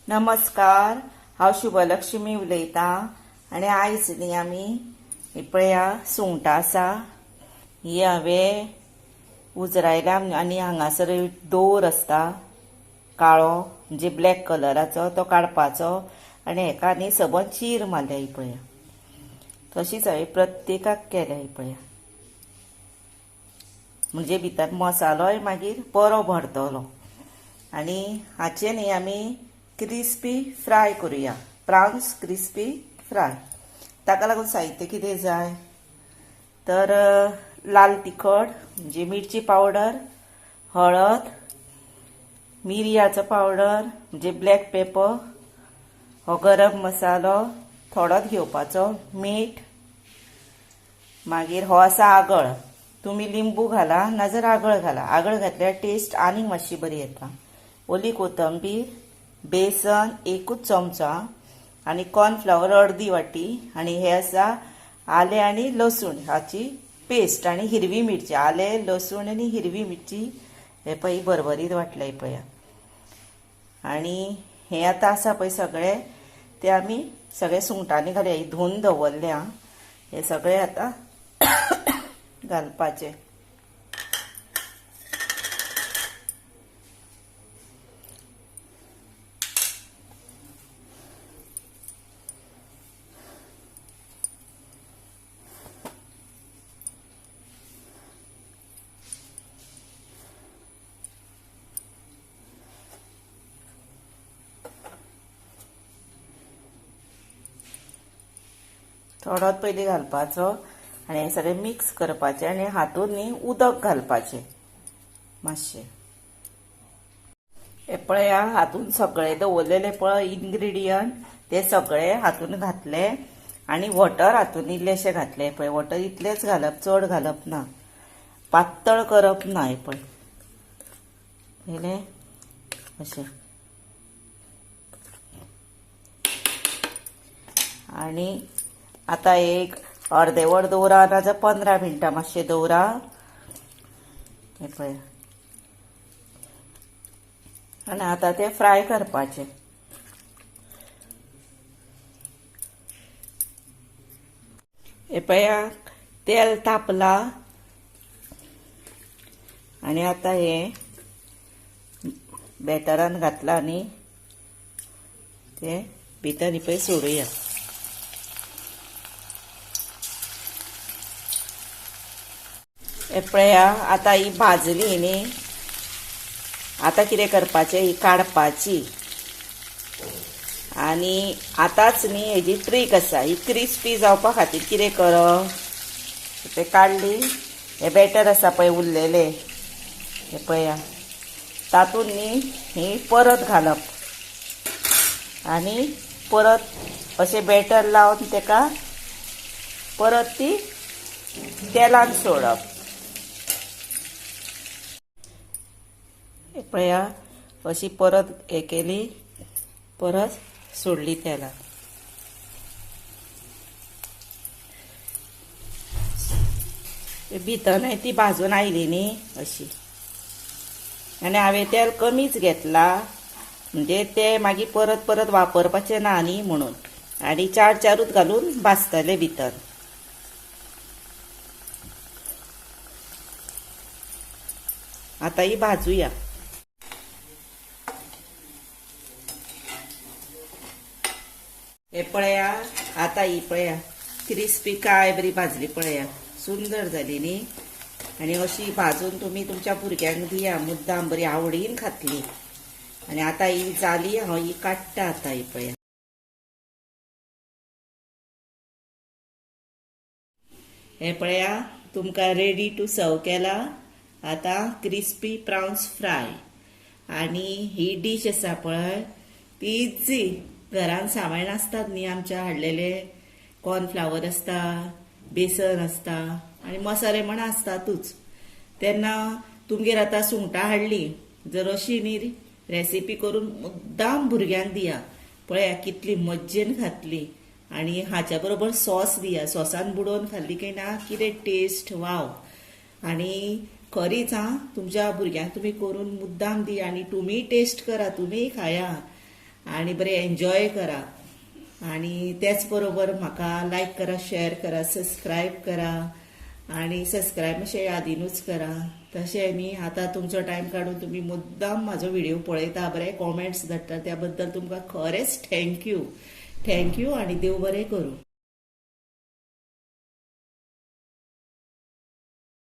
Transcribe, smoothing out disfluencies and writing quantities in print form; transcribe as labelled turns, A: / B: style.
A: नमस्कार, हांव शुभलक्ष्मी उलयतां आनी आयज न्ही आमी पळया सुंगटां आसा ही हांवें उजरायल्या आनी हांगासर दोर आसता काळो म्हणजे ब्लॅक कलराचो तो काडपाचो आनी हेका न्ही सबंद चीर मारल्या ही पळया. तशीच हांवें प्रत्येकाक केल्या ही पळया. म्हणजे भितर मसालोय मागीर बरो भरतलो आनी हाचे न्ही आमी क्रिस्पी फ्राय करूया. Prawns crispy fry. ताका लागून साहित्य कितें जाय तर लाल तिखट म्हणजे मिरची पावडर, हळद, मिरयाचो पावडर म्हणजे ब्लॅक पेपर, हो गरम मसालो थोडोच घेवपाचो, मीठ, मागीर हो आसा आगळ. तुम्ही लिंबू घाला नाजाल्यार आगळ घाला. आगळ घातल्यार टेस्ट आनी मातशी बरी येता. ओली कोथंबीर, बेसन एकूच चमचा आनी कॉर्नफ्लावर अर्दी वाटी आनी हे आसा आले आनी लसूण हाची पेस्ट आनी हिरवी मिरची. आले लसूण आनी हिरवी मिरची हे पळय बरबरीत वाटले पळया. आनी हे आतां आसा पळय सगळे ते आमी सगळे सुंगटांनी घालया. ही धुवन दवरल्या हे सगळे आतां घालपाचे. थोडोच पयलीं घालपाचो आनी हे सगळें मिक्स करपाचें आनी हातूंत न्ही उदक घालपाचें मातशें. हे पळया हातूंत सगळें दवरलेले पळय इन्ग्रेडियंट ते सगळे हातूंत घातले आनी वॉटर हातूंत इल्लेशें घातलें पळय. वॉटर इतलेंच घालप, चड घालप ना, पातळ करप ना. हे पळय हेलें अशें आनी आतां एक अर्दे वर दवरा नाजाल्यार 15 मिनटां मातशें दवरा. हे पळय आनी आतां ते फ्राय करपाचे. हे पळया तेल तापला आनी आतां हे बॅटरान घातला आनी ते भितर ही पळय सोडुया. हे पळया आतां ही भाजली न्ही. आतां कितें करपाचें, ही काडपाची आनी आतांच न्ही हेजी ट्रीक आसा. ही क्रिस्पी जावपा खातीर कितें करप, ते काडली हे बॅटर आसा पळय उरलेले हे पळया तातूंत न्ही ही परत घालप आनी परत अशें बॅटर लावन तेका परत ती तेलान सोडप. पळया अशी परत हे केली, परत सोडली तेलान. भितर ती भाजून आयली न्ही अशी. आनी हांवें तेल कमीच घेतला म्हणजे ते मागीर परत परत वापरपाचें ना न्ही म्हणून. आनी चारूच घालून भाजतले भितर. आतां ही भाजूया. हे पळया आतां ही पळया क्रिस्पी काय बरी भाजली पळया. सुंदर जाली न्ही. आनी अशी भाजून तुमी तुमच्या भुरग्यांक दिया, मुद्दाम बरी आवडीन खातली. आनी आतां ही जाली, हांव ही काडटा आतां. ही पळया हे पळया तुमकां रेडी टू सर्व केला. आतां क्रिस्पी प्रावन्स फ्राय आनी ही डीश आसा पळय ती इझी. घरान सामान आसतात न्ही आमच्या हाडलेले. कॉर्नफ्लावर आसता, बेसन आसता आनी मसाले म्हण आसतातूच. तेन्ना तुमगेर आतां सुंगटां हाडली जर अशी न्ही रेसिपी करून मुद्दाम भुरग्यांक दिया. पळया कितली मज्जेन खातली. आनी हाच्या बरोबर सॉस दिया. सॉसान बुडोवन खाल्ली काय ना कितें टेस्ट, वाव. आनी खरीच तुमच्या भुरग्यांक तुम्ही करून मुद्दाम दिया आनी तुमी टेस्ट करा, तुम्ही खाया आणि बरे एन्जॉय करा आणि त्याच बरोबर म्हाका लाईक करा, शेअर करा, सबस्क्राईब करा आणि सबस्क्राईब मातशें यादीनूच करा. तशें न्ही आतां तुमचो टायम काडून तुम्ही मुद्दाम म्हाजो व्हिडिओ पळयता, बरे कॉमेंट्स धाडटा, त्या बद्दल तुमकां खरेंच थँक्यू आणि देव बरें करूं.